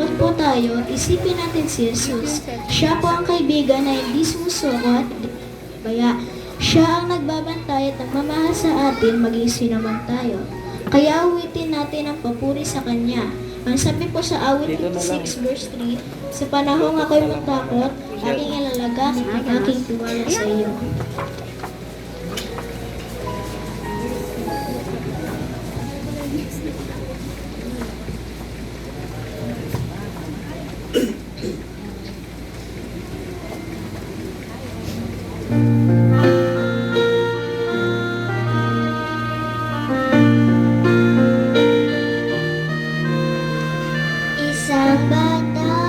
Kung po tayo, isipin natin si Jesus. Siya po ang kaibigan na hindi sumusuko at baya. Siya ang nagbabantay at nagmamahal sa atin maging sino man tayo. Kaya awitin natin ang papuri sa Kanya. Ang sabi po sa awit 56 verse 3, sa panahong ako'y matakot, aking ilalagak ang aking tiwala sa iyo. Isang bata